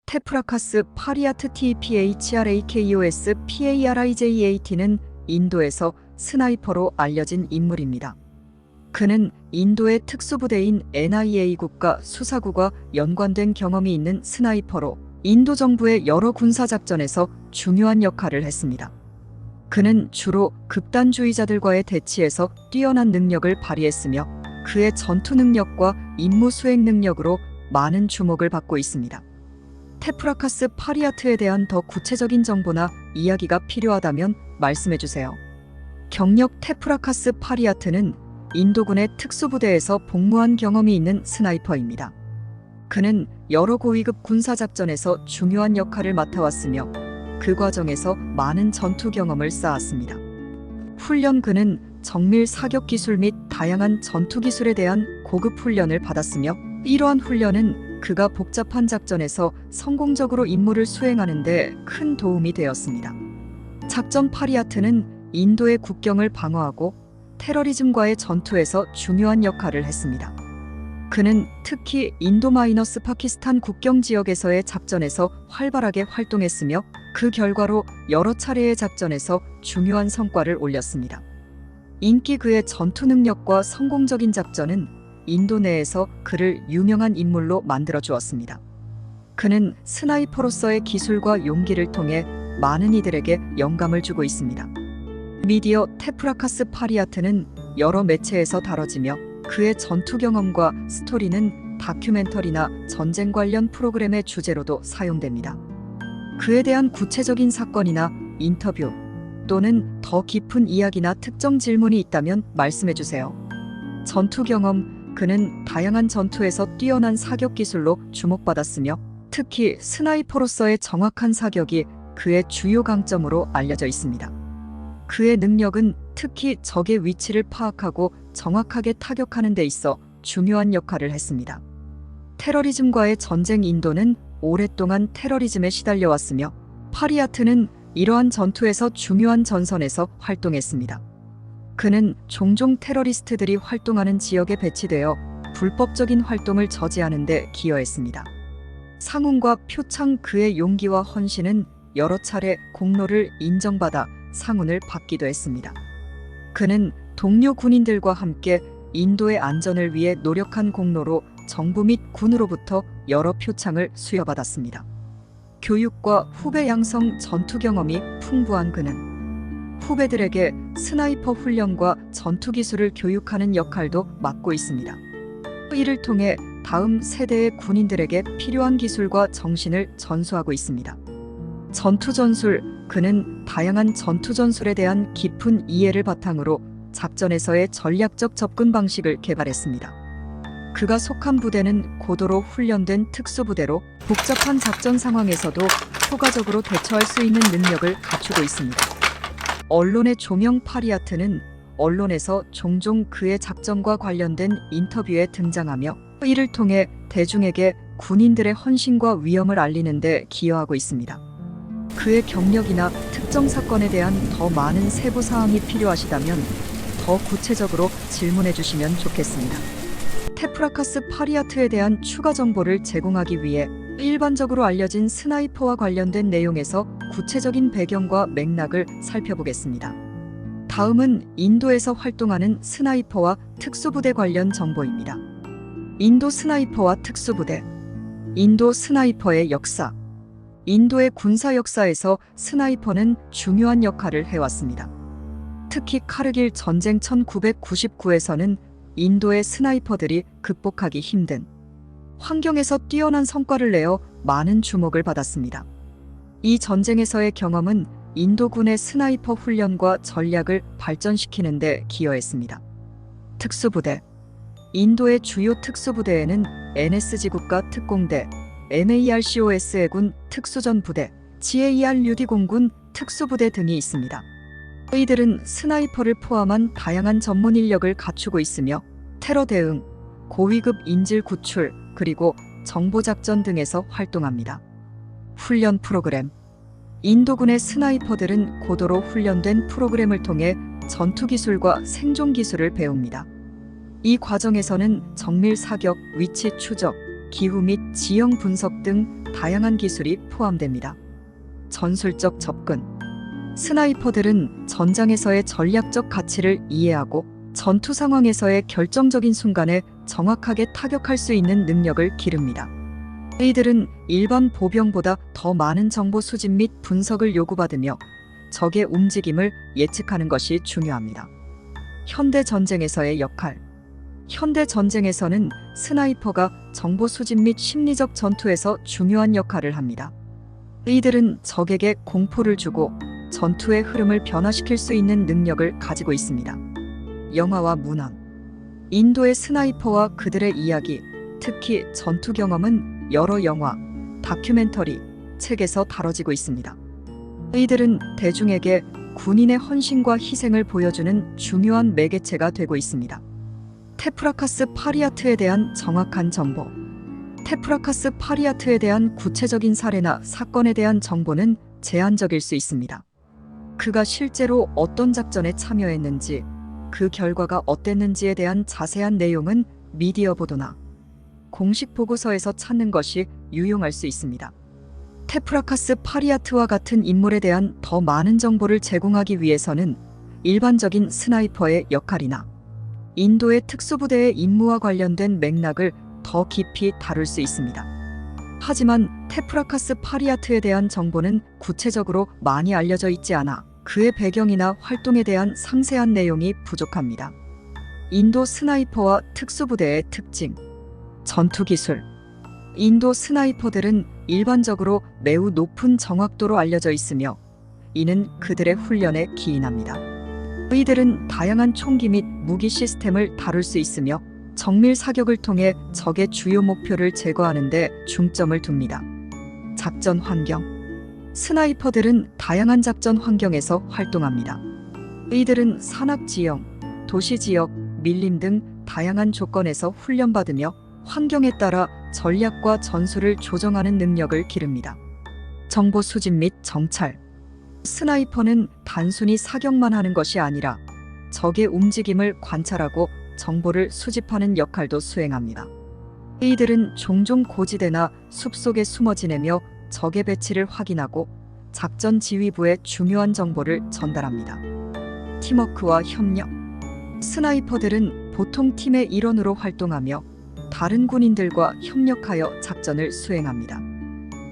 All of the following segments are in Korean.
테프라카스 파리아트 TPHRAKOS PARIJAT는 인도에서 스나이퍼로 알려진 인물입니다. 그는 인도의 특수부대인 NIA 국가 수사국과 연관된 경험이 있는 스나이퍼로 인도 정부의 여러 군사작전에서 중요한 역할을 했습니다. 그는 주로 극단주의자들과의 대치에서 뛰어난 능력을 발휘했으며 그의 전투 능력과 임무 수행 능력으로 많은 주목을 받고 있습니다. 테프라카스 파리아트에 대한 더 구체적인 정보나 이야기가 필요하다면 말씀해주세요. 경력 테프라카스 파리아트는 인도군의 특수부대에서 복무한 경험이 있는 스나이퍼입니다. 그는 여러 고위급 군사작전에서 중요한 역할을 맡아왔으며 그 과정에서 많은 전투 경험을 쌓았습니다. 훈련 그는 정밀 사격 기술 및 다양한 전투 기술에 대한 고급 훈련을 받았으며 이러한 훈련은 그가 복잡한 작전에서 성공적으로 임무를 수행하는 데 큰 도움이 되었습니다. 작전 파리아트는 인도의 국경을 방어하고 테러리즘과의 전투에서 중요한 역할을 했습니다. 그는 특히 인도-파키스탄 국경 지역에서의 작전에서 활발하게 활동했으며 그 결과로 여러 차례의 작전에서 중요한 성과를 올렸습니다. 인기 그의 전투 능력과 성공적인 작전은 인도 내에서 그를 유명한 인물로 만들어 주었습니다. 그는 스나이퍼로서의 기술과 용기를 통해 많은 이들에게 영감을 주고 있습니다. 미디어 테프라카스 파리아트는 여러 매체에서 다뤄지며 그의 전투 경험과 스토리는 다큐멘터리나 전쟁 관련 프로그램의 주제로도 사용됩니다. 그에 대한 구체적인 사건이나 인터뷰 또는 더 깊은 이야기나 특정 질문이 있다면 말씀해주세요. 전투 경험 그는 다양한 전투에서 뛰어난 사격 기술로 주목받았으며 특히 스나이퍼로서의 정확한 사격이 그의 주요 강점으로 알려져 있습니다. 그의 능력은 특히 적의 위치를 파악하고 정확하게 타격하는 데 있어 중요한 역할을 했습니다. 테러리즘과의 전쟁 인도는 오랫동안 테러리즘에 시달려왔으며 파리아트는 이러한 전투에서 중요한 전선에서 활동했습니다. 그는 종종 테러리스트들이 활동하는 지역에 배치되어 불법적인 활동을 저지하는 데 기여했습니다. 상훈과 표창 그의 용기와 헌신은 여러 차례 공로를 인정받아 상훈을 받기도 했습니다. 그는 동료 군인들과 함께 인도의 안전을 위해 노력한 공로로 정부 및 군으로부터 여러 표창을 수여받았습니다. 교육과 후배 양성 전투 경험이 풍부한 그는 후배들에게 스나이퍼 훈련과 전투 기술을 교육하는 역할도 맡고 있습니다. 이를 통해 다음 세대의 군인들에게 필요한 기술과 정신을 전수하고 있습니다. 전투 전술 그는 다양한 전투 전술에 대한 깊은 이해를 바탕으로 작전에서의 전략적 접근 방식을 개발했습니다. 그가 속한 부대는 고도로 훈련된 특수부대로 복잡한 작전 상황에서도 효과적으로 대처할 수 있는 능력을 갖추고 있습니다. 언론의 조명 파리아트는 언론에서 종종 그의 작전과 관련된 인터뷰에 등장하며 이를 통해 대중에게 군인들의 헌신과 위엄을 알리는 데 기여하고 있습니다. 그의 경력이나 특정 사건에 대한 더 많은 세부 사항이 필요하시다면 더 구체적으로 질문해 주시면 좋겠습니다. 테프라카스 파리아트에 대한 추가 정보를 제공하기 위해 일반적으로 알려진 스나이퍼와 관련된 내용에서 구체적인 배경과 맥락을 살펴보겠습니다. 다음은 인도에서 활동하는 스나이퍼와 특수부대 관련 정보입니다. 인도 스나이퍼와 특수부대. 인도 스나이퍼의 역사. 인도의 군사 역사에서 스나이퍼는 중요한 역할을 해왔습니다. 특히 카르길 전쟁 1999에서는 인도의 스나이퍼들이 극복하기 힘든 환경에서 뛰어난 성과를 내어 많은 주목을 받았습니다. 이 전쟁에서의 경험은 인도군의 스나이퍼 훈련과 전략을 발전시키는 데 기여했습니다. 특수부대. 인도의 주요 특수부대에는 NSG 국가 특공대, MARCOS 해군 특수전부대, GARUD 공군 특수부대 등이 있습니다. 이들은 스나이퍼를 포함한 다양한 전문 인력을 갖추고 있으며 테러 대응, 고위급 인질 구출, 그리고 정보작전 등에서 활동합니다. 훈련 프로그램. 인도군의 스나이퍼들은 고도로 훈련된 프로그램을 통해 전투 기술과 생존 기술을 배웁니다. 이 과정에서는 정밀 사격, 위치 추적, 기후 및 지형 분석 등 다양한 기술이 포함됩니다. 전술적 접근. 스나이퍼들은 전장에서의 전략적 가치를 이해하고 전투 상황에서의 결정적인 순간에 정확하게 타격할 수 있는 능력을 기릅니다. 이들은 일반 보병보다 더 많은 정보 수집 및 분석을 요구받으며 적의 움직임을 예측하는 것이 중요합니다. 현대 전쟁에서의 역할. 현대 전쟁에서는 스나이퍼가 정보 수집 및 심리적 전투에서 중요한 역할을 합니다. 이들은 적에게 공포를 주고 전투의 흐름을 변화시킬 수 있는 능력을 가지고 있습니다. 영화와 문헌. 인도의 스나이퍼와 그들의 이야기, 특히 전투 경험은 여러 영화, 다큐멘터리, 책에서 다뤄지고 있습니다. 이들은 대중에게 군인의 헌신과 희생을 보여주는 중요한 매개체가 되고 있습니다. 테프라카스 파리아트에 대한 정확한 정보. 테프라카스 파리아트에 대한 구체적인 사례나 사건에 대한 정보는 제한적일 수 있습니다. 그가 실제로 어떤 작전에 참여했는지, 그 결과가 어땠는지에 대한 자세한 내용은 미디어 보도나 공식 보고서에서 찾는 것이 유용할 수 있습니다. 테프라카스 파리아트와 같은 인물에 대한 더 많은 정보를 제공하기 위해서는 일반적인 스나이퍼의 역할이나 인도의 특수부대의 임무와 관련된 맥락을 더 깊이 다룰 수 있습니다. 하지만 테프라카스 파리아트에 대한 정보는 구체적으로 많이 알려져 있지 않아 그의 배경이나 활동에 대한 상세한 내용이 부족합니다. 인도 스나이퍼와 특수부대의 특징. 전투 기술. 인도 스나이퍼들은 일반적으로 매우 높은 정확도로 알려져 있으며 이는 그들의 훈련에 기인합니다. 이들은 다양한 총기 및 무기 시스템을 다룰 수 있으며 정밀 사격을 통해 적의 주요 목표를 제거하는 데 중점을 둡니다. 작전 환경. 스나이퍼들은 다양한 작전 환경에서 활동합니다. 이들은 산악 지형, 도시 지역, 밀림 등 다양한 조건에서 훈련받으며 환경에 따라 전략과 전술을 조정하는 능력을 기릅니다. 정보 수집 및 정찰. 스나이퍼는 단순히 사격만 하는 것이 아니라 적의 움직임을 관찰하고 정보를 수집하는 역할도 수행합니다. 이들은 종종 고지대나 숲속에 숨어 지내며 적의 배치를 확인하고 작전 지휘부에 중요한 정보를 전달합니다. 팀워크와 협력. 스나이퍼들은 보통 팀의 일원으로 활동하며 다른 군인들과 협력하여 작전을 수행합니다.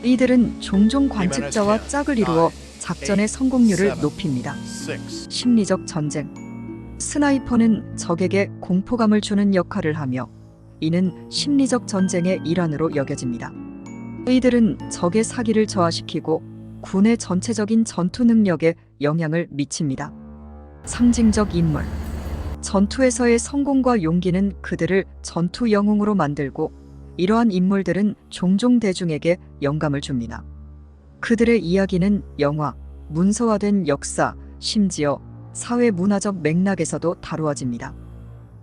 이들은 종종 관측자와 짝을 이루어 작전의 성공률을 높입니다. 심리적 전쟁. 스나이퍼는 적에게 공포감을 주는 역할을 하며 이는 심리적 전쟁의 일환으로 여겨집니다. 이들은 적의 사기를 저하시키고 군의 전체적인 전투 능력에 영향을 미칩니다. 상징적 인물. 전투에서의 성공과 용기는 그들을 전투 영웅으로 만들고 이러한 인물들은 종종 대중에게 영감을 줍니다. 그들의 이야기는 영화, 문서화된 역사, 심지어 사회 문화적 맥락에서도 다루어집니다.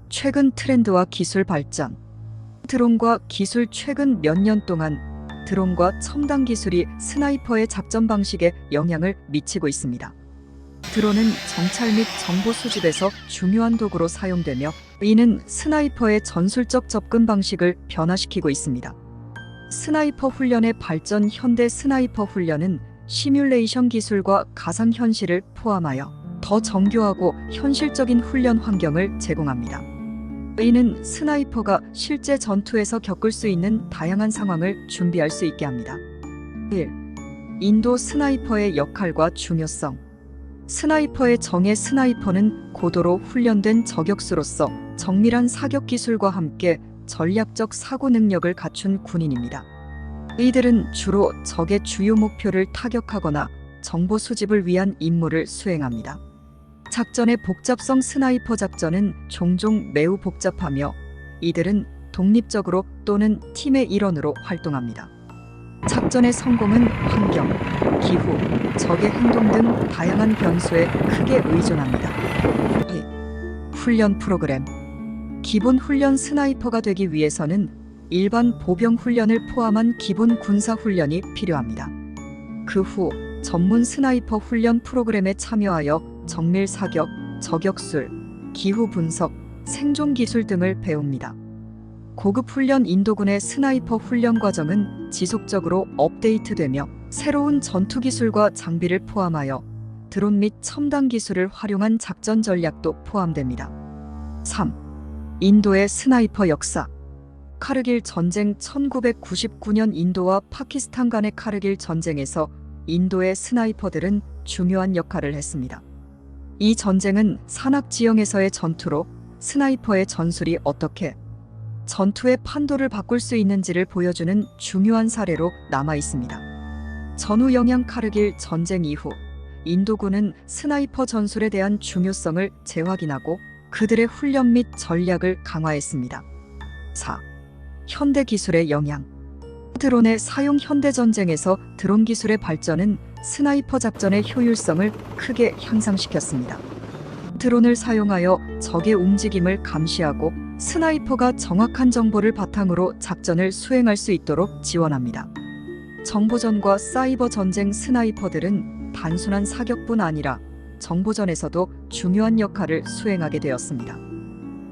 최근 트렌드와 기술 발전. 드론과 기술. 최근 몇 년 동안 드론과 첨단 기술이 스나이퍼의 작전 방식에 영향을 미치고 있습니다. 드론은 정찰 및 정보 수집에서 중요한 도구로 사용되며 이는 스나이퍼의 전술적 접근 방식을 변화시키고 있습니다. 스나이퍼 훈련의 발전. 현대 스나이퍼 훈련은 시뮬레이션 기술과 가상현실을 포함하여 더 정교하고 현실적인 훈련 환경을 제공합니다. 이는 스나이퍼가 실제 전투에서 겪을 수 있는 다양한 상황을 준비할 수 있게 합니다. 1. 인도 스나이퍼의 역할과 중요성. 스나이퍼의 정의. 스나이퍼는 고도로 훈련된 저격수로서 정밀한 사격 기술과 함께 전략적 사고 능력을 갖춘 군인입니다. 이들은 주로 적의 주요 목표를 타격하거나 정보 수집을 위한 임무를 수행합니다. 작전의 복잡성. 스나이퍼 작전은 종종 매우 복잡하며 이들은 독립적으로 또는 팀의 일원으로 활동합니다. 작전의 성공은 환경, 기후, 적의 행동 등 다양한 변수에 크게 의존합니다. 훈련 프로그램. 기본 훈련. 스나이퍼가 되기 위해서는 일반 보병 훈련을 포함한 기본 군사 훈련이 필요합니다. 그 후 전문 스나이퍼 훈련 프로그램에 참여하여 정밀 사격, 저격술, 기후 분석, 생존 기술 등을 배웁니다. 고급 훈련 인도군의 스나이퍼 훈련 과정은 지속적으로 업데이트되며 새로운 전투 기술과 장비를 포함하여 드론 및 첨단 기술을 활용한 작전 전략도 포함됩니다. 3. 인도의 스나이퍼 역사. 카르길 전쟁. 1999년 인도와 파키스탄 간의 카르길 전쟁에서 인도의 스나이퍼들은 중요한 역할을 했습니다. 이 전쟁은 산악 지형에서의 전투로 스나이퍼의 전술이 어떻게 전투의 판도를 바꿀 수 있는지를 보여주는 중요한 사례로 남아 있습니다. 전후 영향. 카르길 전쟁 이후 인도군은 스나이퍼 전술에 대한 중요성을 재확인하고 그들의 훈련 및 전략을 강화했습니다. 4. 현대 기술의 영향. 드론의 사용. 현대 전쟁에서 드론 기술의 발전은 스나이퍼 작전의 효율성을 크게 향상시켰습니다. 드론을 사용하여 적의 움직임을 감시하고 스나이퍼가 정확한 정보를 바탕으로 작전을 수행할 수 있도록 지원합니다. 정보전과 사이버 전쟁. 스나이퍼들은 단순한 사격뿐 아니라 정보전에서도 중요한 역할을 수행하게 되었습니다.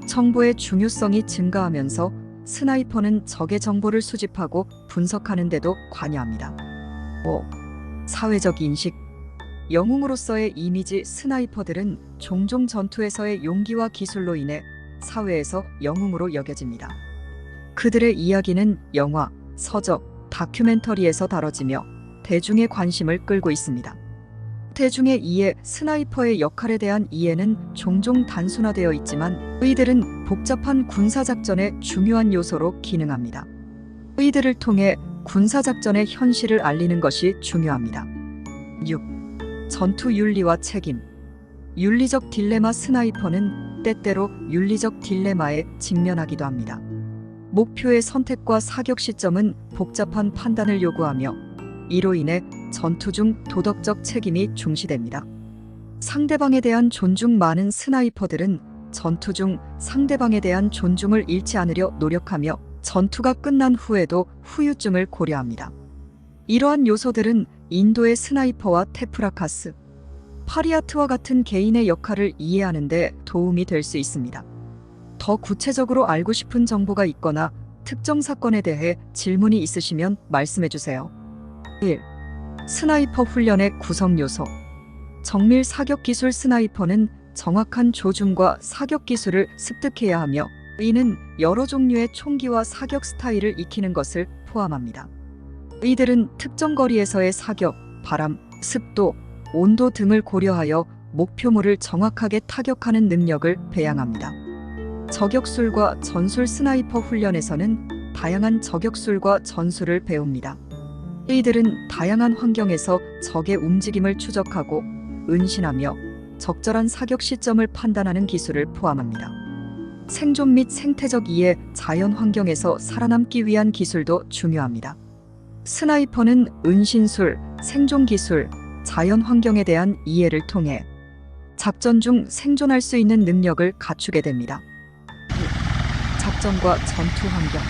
정보의 중요성이 증가하면서 스나이퍼는 적의 정보를 수집하고 분석하는 데도 관여합니다. 5. 사회적 인식. 영웅으로서의 이미지. 스나이퍼들은 종종 전투에서의 용기와 기술로 인해 사회에서 영웅으로 여겨집니다. 그들의 이야기는 영화, 서적, 다큐멘터리에서 다뤄지며 대중의 관심을 끌고 있습니다. 대중의 이해. 스나이퍼의 역할에 대한 이해는 종종 단순화되어 있지만 이들은 복잡한 군사작전의 중요한 요소로 기능합니다. 이들을 통해 군사작전의 현실을 알리는 것이 중요합니다. 6. 전투 윤리와 책임. 윤리적 딜레마. 스나이퍼는 때때로 윤리적 딜레마에 직면하기도 합니다. 목표의 선택과 사격 시점은 복잡한 판단을 요구하며 이로 인해 전투 중 도덕적 책임이 중시됩니다. 상대방에 대한 존중. 많은 스나이퍼들은 전투 중 상대방에 대한 존중을 잃지 않으려 노력하며 전투가 끝난 후에도 후유증을 고려합니다. 이러한 요소들은 인도의 스나이퍼와 테프라카스, 파리아트와 같은 개인의 역할을 이해하는 데 도움이 될 수 있습니다. 더 구체적으로 알고 싶은 정보가 있거나 특정 사건에 대해 질문이 있으시면 말씀해 주세요. 1. 스나이퍼 훈련의 구성 요소. 정밀 사격 기술. 스나이퍼는 정확한 조준과 사격 기술을 습득해야 하며 이는 여러 종류의 총기와 사격 스타일을 익히는 것을 포함합니다. 이들은 특정 거리에서의 사격, 바람, 습도, 온도 등을 고려하여 목표물을 정확하게 타격하는 능력을 배양합니다. 저격술과 전술. 스나이퍼 훈련에서는 다양한 저격술과 전술을 배웁니다. 이들은 다양한 환경에서 적의 움직임을 추적하고 은신하며 적절한 사격 시점을 판단하는 기술을 포함합니다. 생존 및 생태적 이해. 자연 환경에서 살아남기 위한 기술도 중요합니다. 스나이퍼는 은신술, 생존 기술, 자연 환경에 대한 이해를 통해 작전 중 생존할 수 있는 능력을 갖추게 됩니다. 작전과 전투 환경.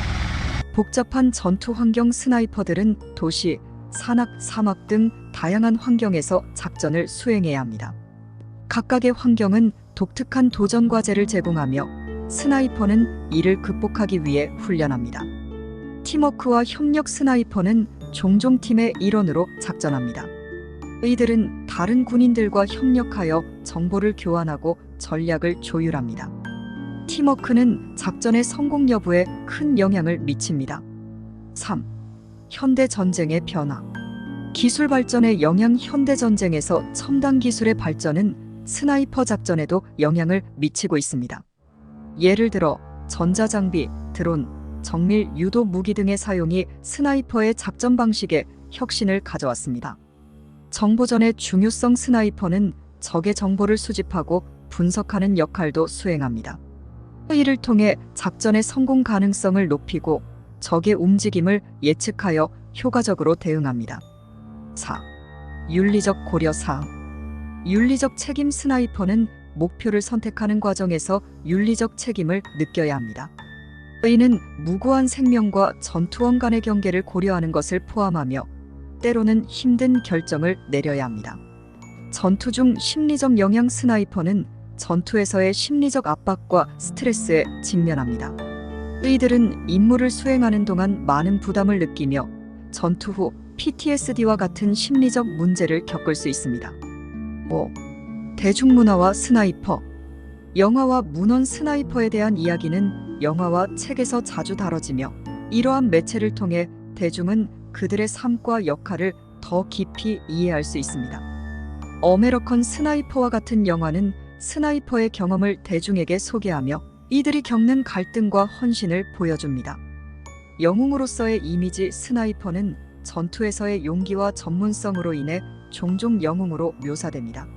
복잡한 전투 환경. 스나이퍼들은 도시, 산악, 사막 등 다양한 환경에서 작전을 수행해야 합니다. 각각의 환경은 독특한 도전 과제를 제공하며 스나이퍼는 이를 극복하기 위해 훈련합니다. 팀워크와 협력. 스나이퍼는 종종 팀의 일원으로 작전합니다. 이들은 다른 군인들과 협력하여 정보를 교환하고 전략을 조율합니다. 팀워크는 작전의 성공 여부에 큰 영향을 미칩니다. 3. 현대 전쟁의 변화. 기술 발전의 영향. 현대 전쟁에서 첨단 기술의 발전은 스나이퍼 작전에도 영향을 미치고 있습니다. 예를 들어 전자장비, 드론, 정밀 유도 무기 등의 사용이 스나이퍼의 작전 방식에 혁신을 가져왔습니다. 정보전의 중요성. 스나이퍼는 적의 정보를 수집하고 분석하는 역할도 수행합니다. 이를 통해 작전의 성공 가능성을 높이고 적의 움직임을 예측하여 효과적으로 대응합니다. 4. 윤리적 고려 사항. 윤리적 책임. 스나이퍼는 목표를 선택하는 과정에서 윤리적 책임을 느껴야 합니다. 이는 무고한 생명과 전투원 간의 경계를 고려하는 것을 포함하며 때로는 힘든 결정을 내려야 합니다. 전투 중 심리적 영향. 스나이퍼는 전투에서의 심리적 압박과 스트레스에 직면합니다. 이들은 임무를 수행하는 동안 많은 부담을 느끼며 전투 후 PTSD와 같은 심리적 문제를 겪을 수 있습니다. 5. 대중문화와 스나이퍼. 영화와 문헌 스나이퍼에 대한 이야기는 영화와 책에서 자주 다뤄지며 이러한 매체를 통해 대중은 그들의 삶과 역할을 더 깊이 이해할 수 있습니다. 어메리컨 스나이퍼와 같은 영화는 스나이퍼의 경험을 대중에게 소개하며 이들이 겪는 갈등과 헌신을 보여줍니다. 영웅으로서의 이미지. 스나이퍼는 전투에서의 용기와 전문성으로 인해 종종 영웅으로 묘사됩니다.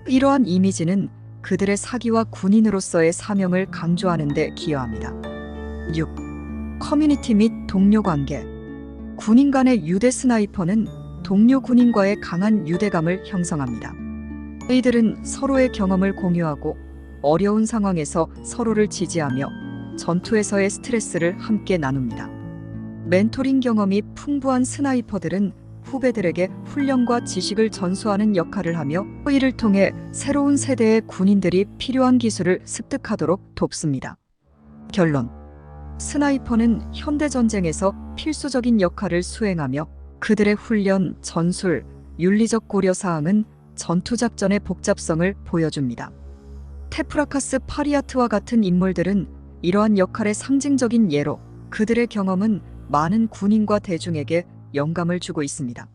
이러한 이미지는 그들의 사기와 군인으로서의 사명을 강조하는 데 기여합니다. 6. 커뮤니티 및 동료 관계. 군인 간의 유대. 스나이퍼는 동료 군인과의 강한 유대감을 형성합니다. 이들은 서로의 경험을 공유하고 어려운 상황에서 서로를 지지하며 전투에서의 스트레스를 함께 나눕니다. 멘토링 경험이 풍부한 스나이퍼들은 후배들에게 훈련과 지식을 전수하는 역할을 하며 이를 통해 새로운 세대의 군인들이 필요한 기술을 습득하도록 돕습니다. 결론. 스나이퍼는 현대전쟁에서 필수적인 역할을 수행하며 그들의 훈련, 전술, 윤리적 고려사항은 전투작전의 복잡성을 보여줍니다. 테프라카스 파리아트와 같은 인물들은 이러한 역할의 상징적인 예로 그들의 경험은 많은 군인과 대중에게 영감을 주고 있습니다.